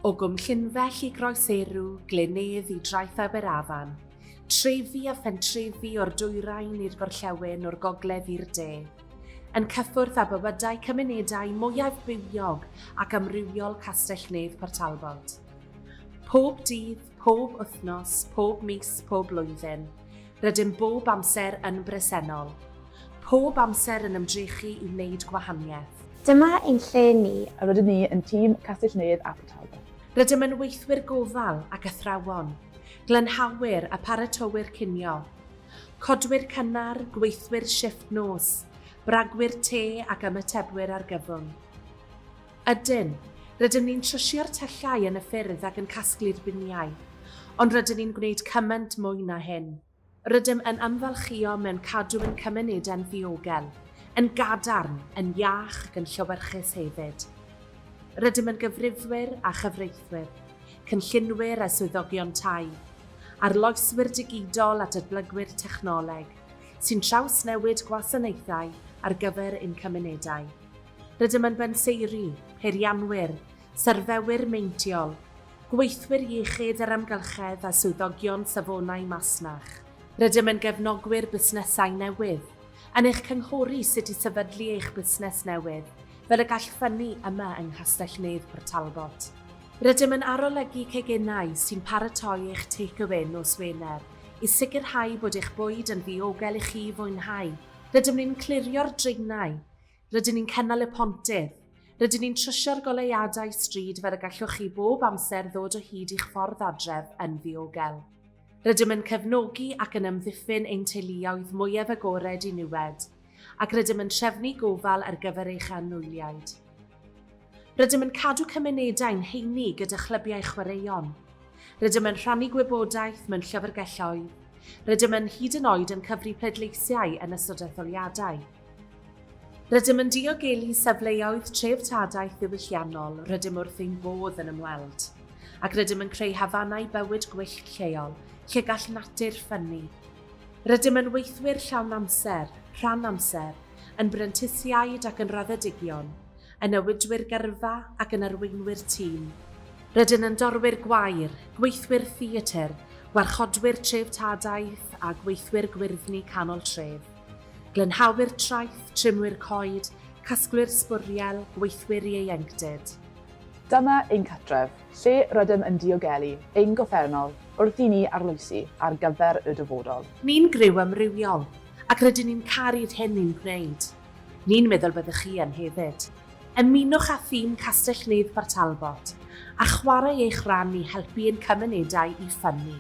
O gwmllynfell i groeserw, glynedd i draeth Aberafan, trefi a phentrefi o'r dwyrain i'r gorllewin o'r gogledd i'r de, yn cyffwrdd â bywydau cymunedau mwyaf bywiog ac amrywiol Castell-nedd Port Talbot. Pob dydd, pob wythnos, pob mis, pob blwyddyn, rydym bob amser yn bresennol. Pob amser yn ymdrechu i wneud gwahaniaeth. Dyma ein lle ni. A rydym ni yn tîm Castell-nedd Port Talbot. Rydym yn weithwyr gofal ac athrawon, glynhauwyr a paratowyr cinio, codwyr cynnar, gweithwyr shifft nos, bragwyr te ac ymatebwyr ar gyfwng. Ydyn, rydym ni'n trysio'r tyllau yn y ffyrdd ac yn casglu'r biniau, ond rydym ni'n gwneud cymaint mwy na hyn. Rydym yn ymfalchio mewn cadw yn cymunedau'n ddiogel, yn gadarn, yn iach ac yn llewyrchus hefyd. Rydym yn gyfrifwyr a chyfreithwyr, cynllunwyr a swyddogion tai, arloeswyr digidol a datblygwyr technoleg, sy'n trawsnewid gwasanaethau ar gyfer ein cymunedau. Rydym yn benseiri, peirianwyr, syrfewyr meintiol, gweithwyr iechyd yr amgylchedd a swyddogion safonau masnach. Rydym yn gefnogwyr busnesau newydd, yn eich cynghori sut i sefydlu eich busnes newydd, fel y gall ffynnu yma yng Castell-nedd Port Talbot. Rydym yn arolygu ceginau sy'n paratoi eich take-away nos Wener i sicrhau bod eich bwyd yn ddiogel i chi fwynhau. Rydym ni'n clirio'r dreinau, rydym ni'n cynnal y pontydd, rydym ni'n trysio'r goleuadau stryd fel y gallwch chi bob amser ddod o hyd i'ch ffordd adref yn ddiogel. Rydym yn cefnogi ac yn ymddiffyn ein teuluoedd mwyaf agored i niwed, ac rydym yn trefnu gofal ar gyfer eich anwyliaid. Rydym yn cadw cymunedau'n heini gyda chlybiau chwaraeon. Rydym yn rhannu gwybodaeth mewn llyfrgelloedd. Rydym yn hyd yn oed yn cyfri pleidleisiau yn ystod etholiadau. Rydym yn diogelu safleoedd treftadaeth ddiwylliannol rydym wrth ein bodd yn ymweld, ac rydym yn creu hafannau bywyd gwyllt lleol lle gall natur ffynnu. Rydym yn weithwyr llawn amser, rhan amser, yn brentusiaid ac yn raddedigion, yn ywydwyr gyrfa ac yn arweinwyr tîm. Rydym yn dorwyr gwair, gweithwyr theatr, warchodwyr treftadaeth a gweithwyr gwyrddni canol tref. Glynhauwyr traeth, trimwyr coed, casglwyr sbwriel, gweithwyr ieuenctid. Dyma ein cartref, lle rydym yn diogelu, ein goffernol, wrth i ni arloesi ar gyfer y dyfodol. Ni'n griw amrywiol, ac rydym ni'n caru'r hyn ni'n gwneud. Ni'n meddwl byddwch chi yn hefyd. Ymunwch â Thîm Castell-nedd Port Talbot, a chwarae eich rhan i helpu ein cymunedau i ffynnu.